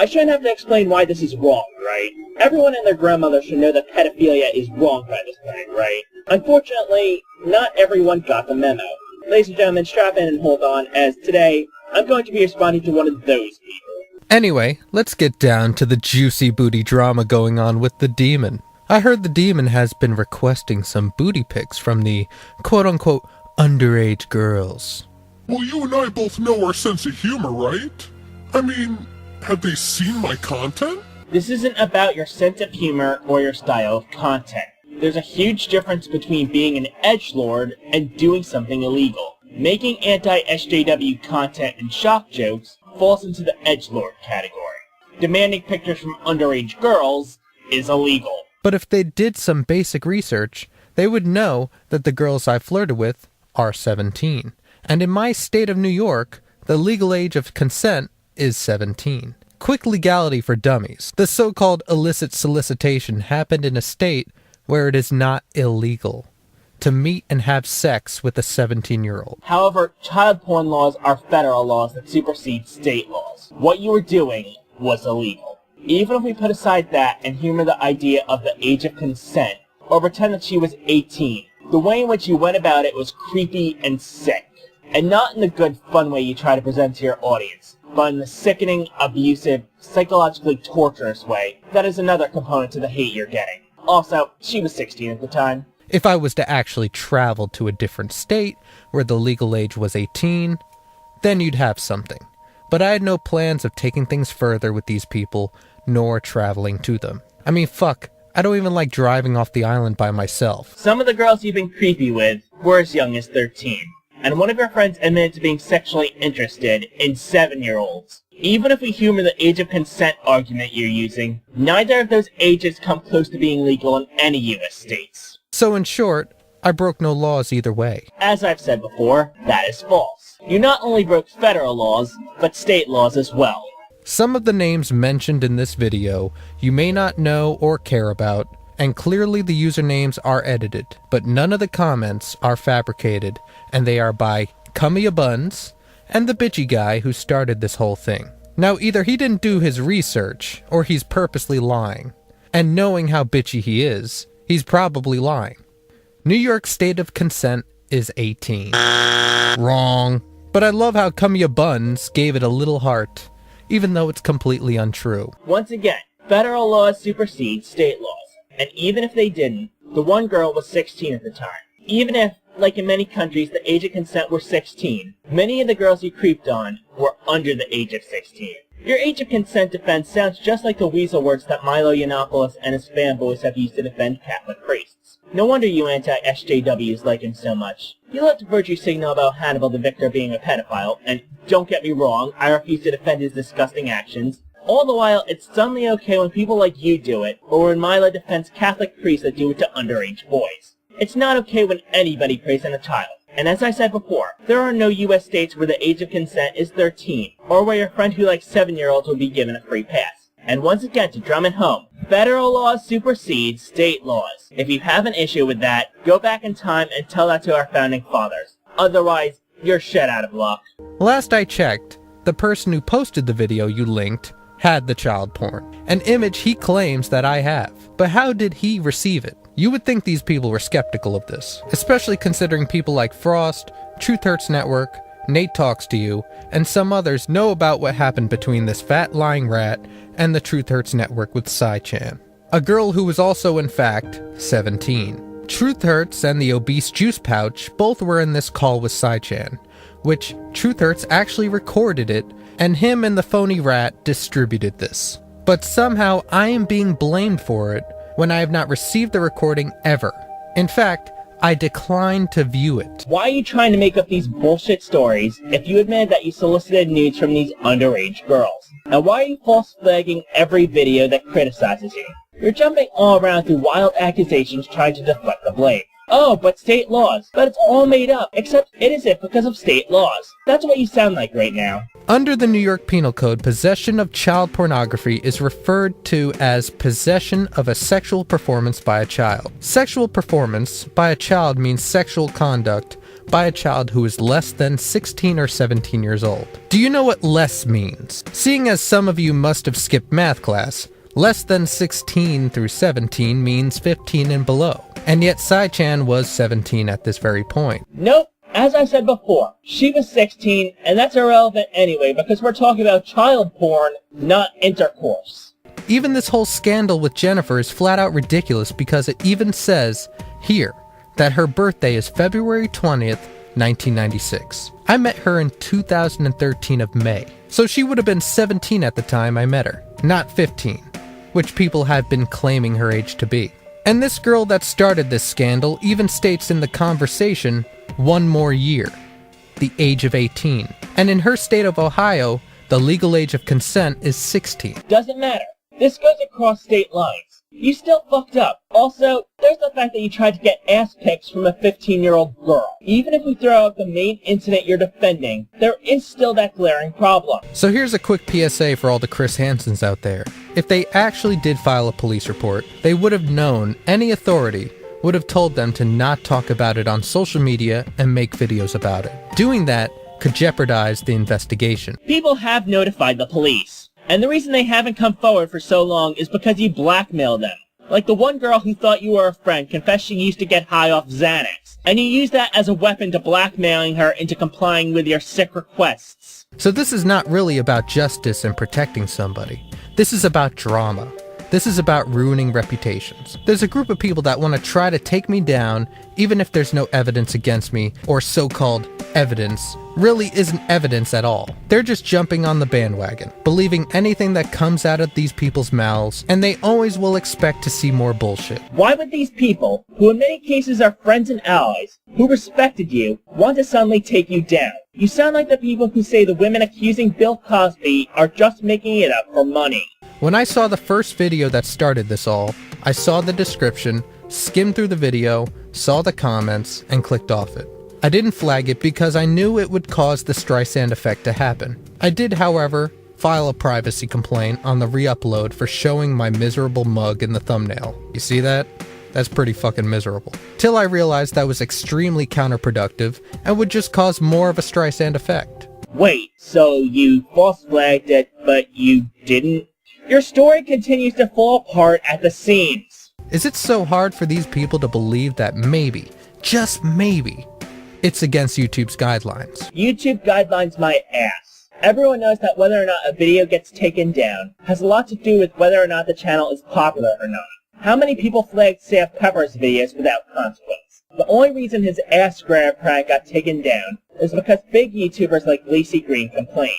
I shouldn't have to explain why this is wrong, right? Everyone and their grandmother should know that pedophilia is wrong by this point, right? Unfortunately, not everyone got the memo. Ladies and gentlemen, strap in and hold on, as today, I'm going to be responding to one of those people. Anyway, let's get down to the juicy booty drama going on with the demon. I heard the demon has been requesting some booty pics from the quote-unquote underage girls. Well, you and I both know our sense of humor, right? I mean, have they seen my content? This isn't about your sense of humor or your style of content. There's a huge difference between being an edgelord and doing something illegal. Making anti-SJW content and shock jokes falls into the edgelord category. Demanding pictures from underage girls is illegal. But if they did some basic research, they would know that the girls I flirted with are 17. And in my state of New York, the legal age of consent is 17. Quick legality for dummies. The so-called illicit solicitation happened in a state where it is not illegal to meet and have sex with a 17-year-old. However, child porn laws are federal laws that supersede state laws. What you were doing was illegal. Even if we put aside that and humor the idea of the age of consent, or pretend that she was 18, the way in which you went about it was creepy and sick. And not in the good, fun way you try to present to your audience, but in the sickening, abusive, psychologically torturous way that is another component to the hate you're getting. Also, she was 16 at the time. If I was to actually travel to a different state where the legal age was 18, then you'd have something. But I had no plans of taking things further with these people, nor traveling to them. I mean, fuck, I don't even like driving off the island by myself. Some of the girls you've been creepy with were as young as 13, and one of your friends admitted to being sexually interested in 7-year-olds. Even if we humor the age of consent argument you're using, neither of those ages come close to being legal in any US states. So in short, I broke no laws either way. As I've said before, that is false. You not only broke federal laws, but state laws as well. Some of the names mentioned in this video you may not know or care about, and clearly the usernames are edited, but none of the comments are fabricated, and they are by Cumia Buns and the bitchy guy who started this whole thing. Now either he didn't do his research, or he's purposely lying. And knowing how bitchy he is, he's probably lying. New York state of consent is 18. Wrong. But I love how Cumia Buns gave it a little heart, even though it's completely untrue. Once again, federal laws supersede state laws. And even if they didn't, the one girl was 16 at the time. Even if, like in many countries, the age of consent were 16, many of the girls you creeped on were under the age of 16. Your age of consent defense sounds just like the weasel words that Milo Yiannopoulos and his fanboys have used to defend Catholic priests. No wonder you anti-SJWs like him so much. You love to virtue signal about Hannibal the Victor being a pedophile, and don't get me wrong, I refuse to defend his disgusting actions. All the while, it's suddenly okay when people like you do it, or when Milo defends Catholic priests that do it to underage boys. It's not okay when anybody preys on a child. And as I said before, there are no US states where the age of consent is 13, or where your friend who likes 7-year-olds will be given a free pass. And once again, to drum it home, federal laws supersede state laws. If you have an issue with that, go back in time and tell that to our founding fathers. Otherwise, you're shit out of luck. Last I checked, the person who posted the video you linked had the child porn, an image he claims that I have. But how did he receive it? You would think these people were skeptical of this, especially considering people like Frost, Truth Hurts Network, Nate Talks to You, and some others know about what happened between this fat lying rat and the Truth Hurts Network with Sai-chan, a girl who was also in fact 17. Truth Hurts and the obese juice pouch both were in this call with Sai-chan, which Truth Hurts actually recorded it, and him and the phony rat distributed this. But somehow I am being blamed for it when I have not received the recording ever. In fact, I declined to view it. Why are you trying to make up these bullshit stories if you admit that you solicited nudes from these underage girls? And why are you false flagging every video that criticizes you? You're jumping all around through wild accusations trying to deflect the blame. Oh, but state laws. But it's all made up, except it isn't because of state laws. That's what you sound like right now. Under the New York Penal Code, possession of child pornography is referred to as possession of a sexual performance by a child. Sexual performance by a child means sexual conduct by a child who is less than 16 or 17 years old. Do you know what less means? Seeing as some of you must have skipped math class, less than 16 through 17 means 15 and below. And yet Sai-chan was 17 at this very point. Nope. As I said before, she was 16, and that's irrelevant anyway because we're talking about child porn, not intercourse. Even this whole scandal with Jennifer is flat out ridiculous because it even says here that her birthday is February 20th, 1996. I met her in 2013 of May, so she would have been 17 at the time I met her, not 15, which people have been claiming her age to be. And this girl that started this scandal even states in the conversation, 1 more year, the age of 18. And in her state of Ohio, the legal age of consent is 16. Doesn't matter. This goes across state lines. You still fucked up. Also, there's the fact that you tried to get ass pics from a 15-year-old girl. Even if we throw out the main incident you're defending, there is still that glaring problem. So here's a quick PSA for all the Chris Hansons out there. If they actually did file a police report, they would have known any authority would have told them to not talk about it on social media and make videos about it. Doing that could jeopardize the investigation. People have notified the police. And the reason they haven't come forward for so long is because you blackmailed them. Like the one girl who thought you were a friend confessed she used to get high off Xanax. And you used that as a weapon to blackmailing her into complying with your sick requests. So this is not really about justice and protecting somebody. This is about drama. This is about ruining reputations. There's a group of people that want to try to take me down even if there's no evidence against me, or so-called evidence really isn't evidence at all. They're just jumping on the bandwagon, believing anything that comes out of these people's mouths, and they always will expect to see more bullshit. Why would these people, who in many cases are friends and allies, who respected you, want to suddenly take you down? You sound like the people who say the women accusing Bill Cosby are just making it up for money. When I saw the first video that started this all, I saw the description, skimmed through the video, saw the comments, and clicked off it. I didn't flag it because I knew it would cause the Streisand effect to happen. I did, however, file a privacy complaint on the re-upload for showing my miserable mug in the thumbnail. You see that? That's pretty fucking miserable. Till I realized that was extremely counterproductive and would just cause more of a Streisand effect. Wait, so you false flagged it, but you didn't? Your story continues to fall apart at the seams. Is it so hard for these people to believe that maybe, just maybe, it's against YouTube's guidelines? YouTube guidelines my ass. Everyone knows that whether or not a video gets taken down has a lot to do with whether or not the channel is popular or not. How many people flagged Sam Pepper's videos without consequence? The only reason his ass grab prank got taken down is because big YouTubers like Lacey Green complained.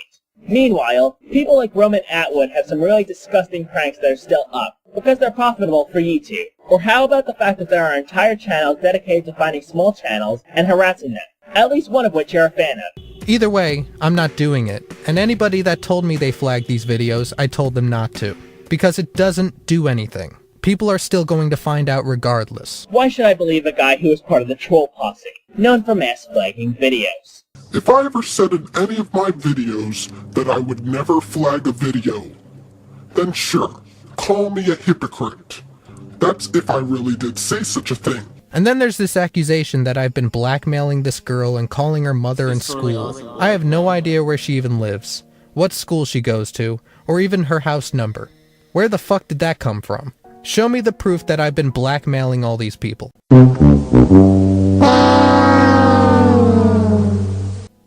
Meanwhile, people like Roman Atwood have some really disgusting pranks that are still up, because they're profitable for YouTube. Or how about the fact that there are entire channels dedicated to finding small channels and harassing them, at least one of which you're a fan of? Either way, I'm not doing it, and anybody that told me they flagged these videos, I told them not to, because it doesn't do anything. People are still going to find out regardless. Why should I believe a guy who was part of the troll posse, known for mass flagging videos? If I ever said in any of my videos that I would never flag a video, then sure, call me a hypocrite. That's if I really did say such a thing. And then there's this accusation that I've been blackmailing this girl and calling her mother in school. I have no idea where she even lives, what school she goes to, or even her house number. Where the fuck did that come from? Show me the proof that I've been blackmailing all these people.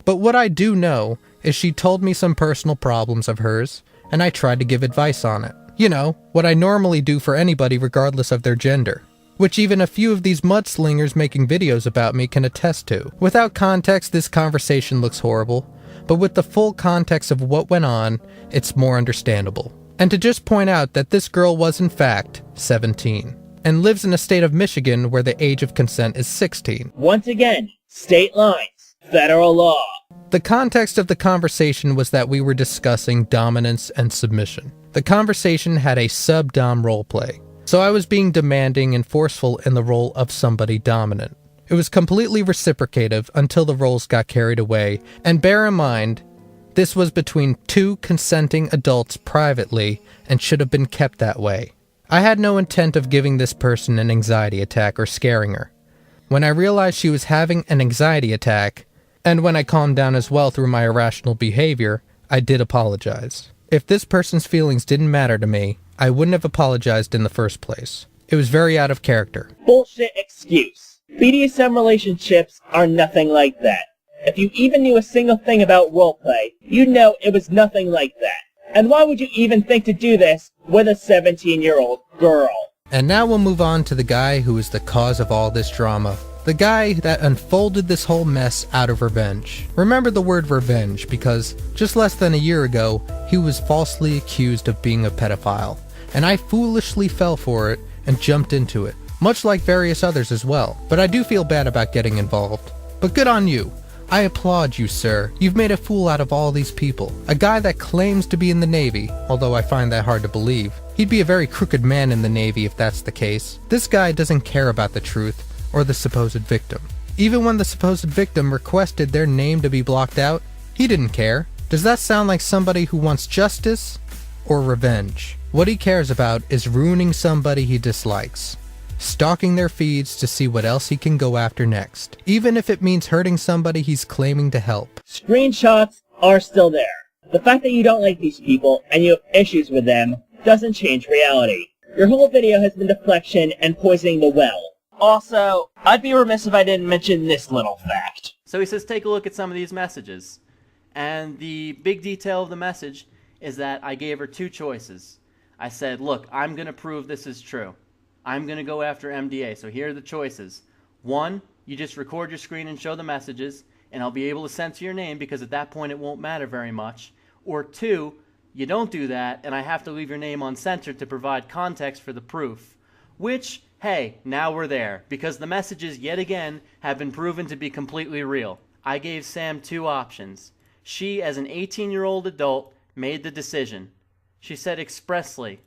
But what I do know is she told me some personal problems of hers, and I tried to give advice on it. You know, what I normally do for anybody regardless of their gender. Which even a few of these mudslingers making videos about me can attest to. Without context, this conversation looks horrible, but with the full context of what went on, it's more understandable. And to just point out that this girl was in fact 17, and lives in a state of Michigan where the age of consent is 16. Once again, state lines, federal law. The context of the conversation was that we were discussing dominance and submission. The conversation had a sub-dom roleplay, so I was being demanding and forceful in the role of somebody dominant. It was completely reciprocative until the roles got carried away, and bear in mind, this was between two consenting adults privately and should have been kept that way. I had no intent of giving this person an anxiety attack or scaring her. when I realized she was having an anxiety attack, and when I calmed down as well through my irrational behavior, I did apologize. If this person's feelings didn't matter to me, I wouldn't have apologized in the first place. It was very out of character. Bullshit excuse. BDSM relationships are nothing like that. If you even knew a single thing about roleplay, you'd know it was nothing like that. And why would you even think to do this with a 17-year-old girl? And now we'll move on to the guy who is the cause of all this drama. The guy that unfolded this whole mess out of revenge. Remember the word revenge, because just less than a year ago, he was falsely accused of being a pedophile. And I foolishly fell for it and jumped into it, much like various others as well. But I do feel bad about getting involved. But good on you. I applaud you, sir. You've made a fool out of all these people. A guy that claims to be in the Navy, although I find that hard to believe. He'd be a very crooked man in the Navy if that's the case. This guy doesn't care about the truth or the supposed victim. Even when the supposed victim requested their name to be blocked out, he didn't care. Does that sound like somebody who wants justice or revenge? What he cares about is ruining somebody he dislikes, stalking their feeds to see what else he can go after next, even if it means hurting somebody he's claiming to help. Screenshots are still there. The fact that you don't like these people and you have issues with them doesn't change reality. Your whole video has been deflection and poisoning the well. Also, I'd be remiss if I didn't mention this little fact. So he says, take a look at some of these messages. And the big detail of the message is that I gave her two choices. I said, look, I'm going to prove this is true. I'm going to go after MDA. So here are the choices. 1, you just record your screen and show the messages, and I'll be able to censor your name because at that point it won't matter very much. Or 2, you don't do that, and I have to leave your name uncensored to provide context for the proof. Which, hey, now we're there, because the messages, yet again, have been proven to be completely real. I gave Sam 2 options. She, as an 18-year-old adult, made the decision. She said expressly,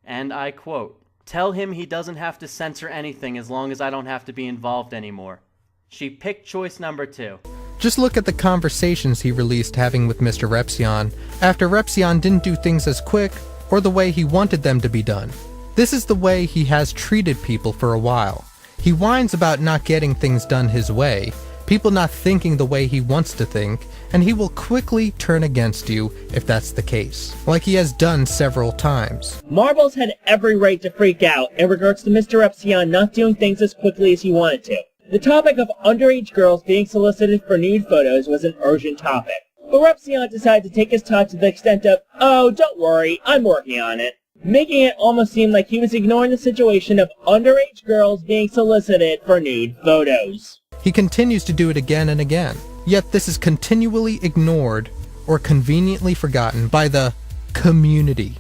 and I quote, "Tell him he doesn't have to censor anything as long as I don't have to be involved anymore." She picked choice number 2. Just look at the conversations he released having with Mr. Repsion after Repsion didn't do things as quick or the way he wanted them to be done. This is the way he has treated people for a while. He whines about not getting things done his way, people not thinking the way he wants to think, and he will quickly turn against you if that's the case, like he has done several times. Marbles had every right to freak out in regards to Mr. Repsion not doing things as quickly as he wanted to. The topic of underage girls being solicited for nude photos was an urgent topic, but Repsion decided to take his talk to the extent of, "Oh, don't worry, I'm working on it," making it almost seem like he was ignoring the situation of underage girls being solicited for nude photos. He continues to do it again and again, yet this is continually ignored or conveniently forgotten by the community.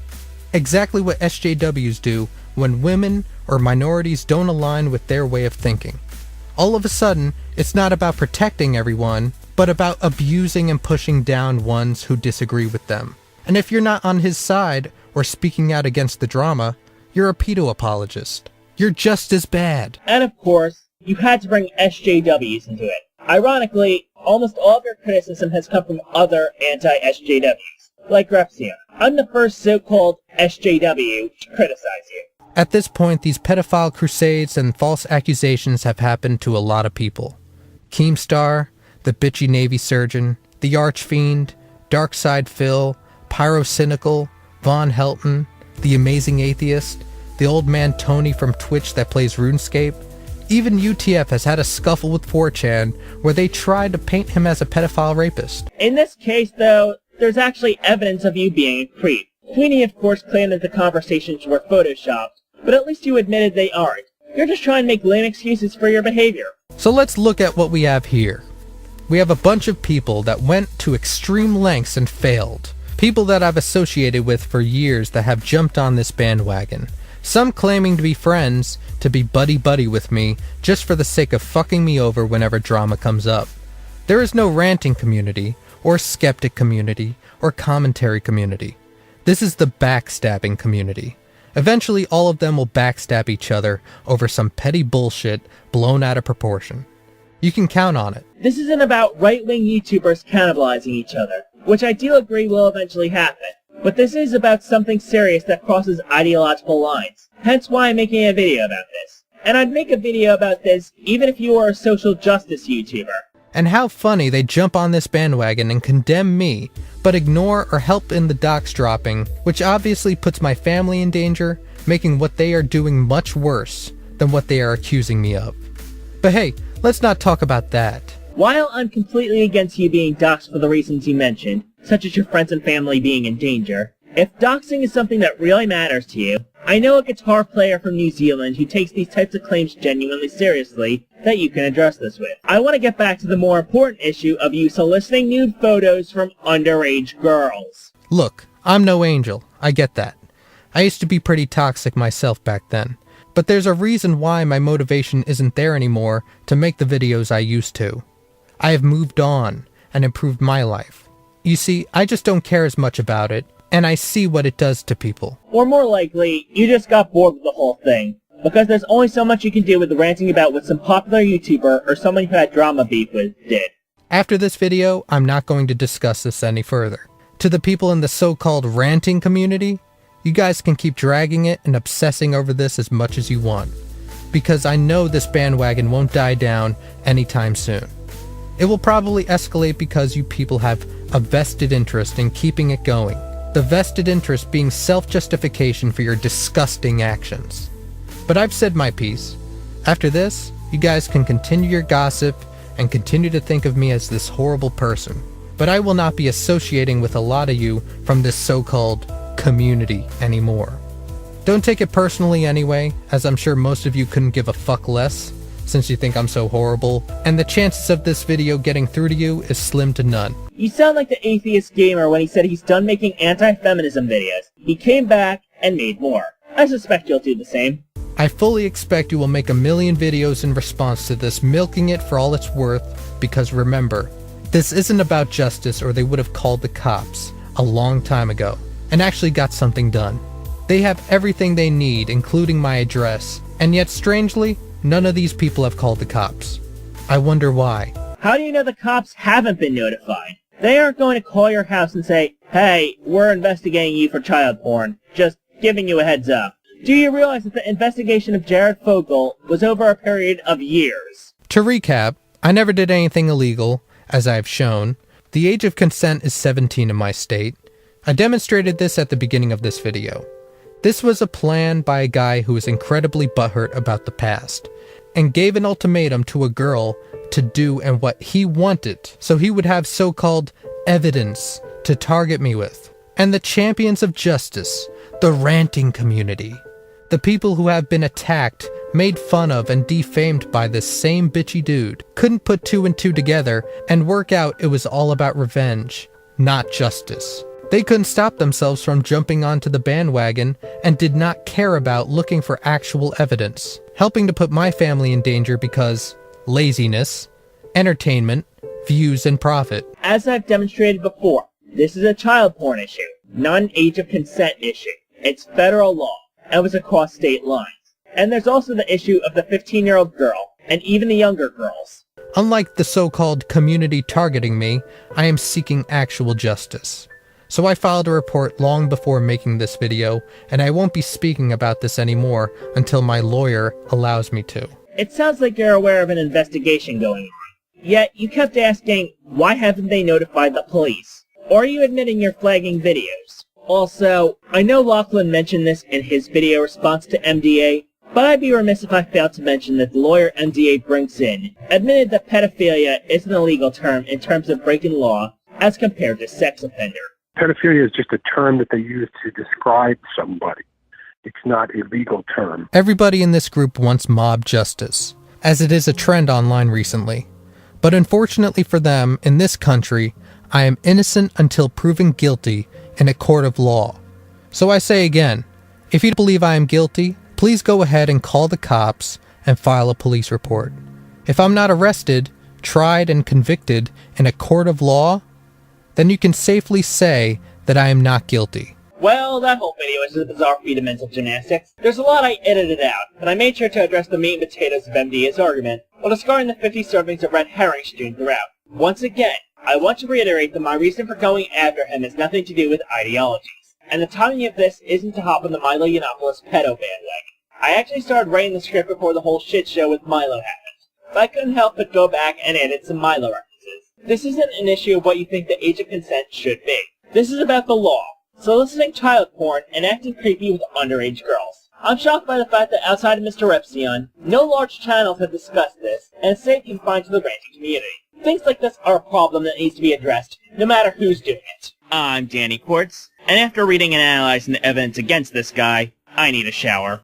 Exactly what SJWs do when women or minorities don't align with their way of thinking. All of a sudden, it's not about protecting everyone, but about abusing and pushing down ones who disagree with them. And if you're not on his side or speaking out against the drama, you're a pedo apologist. You're just as bad. And of course, you had to bring SJWs into it. Ironically, almost all of your criticism has come from other anti-SJWs, like Repsion. I'm the first so-called SJW to criticize you. At this point, these pedophile crusades and false accusations have happened to a lot of people. Keemstar, the bitchy Navy surgeon, the Archfiend, Darkside Phil, Pyrocynical, Von Helton, the Amazing Atheist, the old man Tony from Twitch that plays RuneScape. Even UTF has had a scuffle with 4chan where they tried to paint him as a pedophile rapist. In this case, though, there's actually evidence of you being a creep. Queenie, of course, claimed that the conversations were photoshopped, but at least you admitted they aren't. You're just trying to make lame excuses for your behavior. So let's look at what we have here. We have a bunch of people that went to extreme lengths and failed. People that I've associated with for years that have jumped on this bandwagon. Some claiming to be friends, to be buddy-buddy with me, just for the sake of fucking me over whenever drama comes up. There is no ranting community, or skeptic community, or commentary community. This is the backstabbing community. Eventually all of them will backstab each other over some petty bullshit blown out of proportion. You can count on it. This isn't about right-wing YouTubers cannibalizing each other, which I do agree will eventually happen. But this is about something serious that crosses ideological lines. Hence why I'm making a video about this. and I'd make a video about this even if you were a social justice YouTuber. And how funny they jump on this bandwagon and condemn me, but ignore or help in the dox dropping, which obviously puts my family in danger, making what they are doing much worse than what they are accusing me of. But hey, let's not talk about that. While I'm completely against you being doxxed for the reasons you mentioned, such as your friends and family being in danger, if doxing is something that really matters to you, I know a guitar player from New Zealand who takes these types of claims genuinely seriously that you can address this with. I want to get back to the more important issue of you soliciting nude photos from underage girls. Look, I'm no angel, I get that. I used to be pretty toxic myself back then. But there's a reason why my motivation isn't there anymore to make the videos I used to. I have moved on and improved my life. You see, I just don't care as much about it, and I see what it does to people. Or more likely, you just got bored with the whole thing, because there's only so much you can do with ranting about what some popular YouTuber or someone who had drama beef with did. After this video, I'm not going to discuss this any further. To the people in the so-called ranting community, you guys can keep dragging it and obsessing over this as much as you want, because I know this bandwagon won't die down anytime soon. It will probably escalate because you people have a vested interest in keeping it going. The vested interest being self-justification for your disgusting actions. But I've said my piece. After this, you guys can continue your gossip and continue to think of me as this horrible person. But I will not be associating with a lot of you from this so-called community anymore. Don't take it personally anyway, as I'm sure most of you couldn't give a fuck less, since you think I'm so horrible, and the chances of this video getting through to you is slim to none. You sound like the atheist gamer when he said he's done making anti-feminism videos. He came back and made more. I suspect you'll do the same. I fully expect you will make a million videos in response to this, milking it for all it's worth, because remember, this isn't about justice or they would have called the cops a long time ago and actually got something done. They have everything they need, including my address, and yet strangely, none of these people have called the cops. I wonder why. How do you know the cops haven't been notified? They aren't going to call your house and say, "Hey, we're investigating you for child porn. Just giving you a heads up." Do you realize that the investigation of Jared Fogle was over a period of years? To recap, I never did anything illegal, as I have shown. The age of consent is 17 in my state. I demonstrated this at the beginning of this video. This was a plan by a guy who was incredibly butthurt about the past, and gave an ultimatum to a girl to do and what he wanted, so he would have so-called evidence to target me with. And the champions of justice, the ranting community, the people who have been attacked, made fun of, and defamed by this same bitchy dude, couldn't put two and two together and work out it was all about revenge, not justice. They couldn't stop themselves from jumping onto the bandwagon and did not care about looking for actual evidence, helping to put my family in danger because laziness, entertainment, views, and profit. As I've demonstrated before, this is a child porn issue, not an age of consent issue. It's federal law, and was across state lines. And there's also the issue of the 15-year-old girl, and even the younger girls. Unlike the so-called community targeting me, I am seeking actual justice. So I filed a report long before making this video, and I won't be speaking about this anymore until my lawyer allows me to. It sounds like you're aware of an investigation going on. Yet, you kept asking, why haven't they notified the police? Or are you admitting you're flagging videos? Also, I know Lachlan mentioned this in his video response to MDA, but I'd be remiss if I failed to mention that the lawyer MDA brings in admitted that pedophilia isn't a legal term in terms of breaking law as compared to sex offender. Pedophilia is just a term that they use to describe somebody. It's not a legal term. Everybody in this group wants mob justice, as it is a trend online recently. But unfortunately for them, in this country, I am innocent until proven guilty in a court of law. So I say again, if you believe I am guilty, please go ahead and call the cops and file a police report. If I'm not arrested, tried, and convicted in a court of law, then you can safely say that I am not guilty. Well, that whole video is a bizarre feat of mental gymnastics. There's a lot I edited out, but I made sure to address the meat and potatoes of MDA's argument, while discarding the 50 servings of red herring strewn throughout. Once again, I want to reiterate that my reason for going after him has nothing to do with ideologies, and the timing of this isn't to hop on the Milo Yiannopoulos pedo bandwagon. I actually started writing the script before the whole shit show with Milo happened, but I couldn't help but go back and edit some Milo references. This isn't an issue of what you think the age of consent should be. This is about the law, soliciting child porn and acting creepy with underage girls. I'm shocked by the fact that outside of Mr. Repsion, no large channels have discussed this, and it's stayed confined to the ranting community. Things like this are a problem that needs to be addressed, no matter who's doing it. I'm Danny Quartz, and after reading and analyzing the evidence against this guy, I need a shower.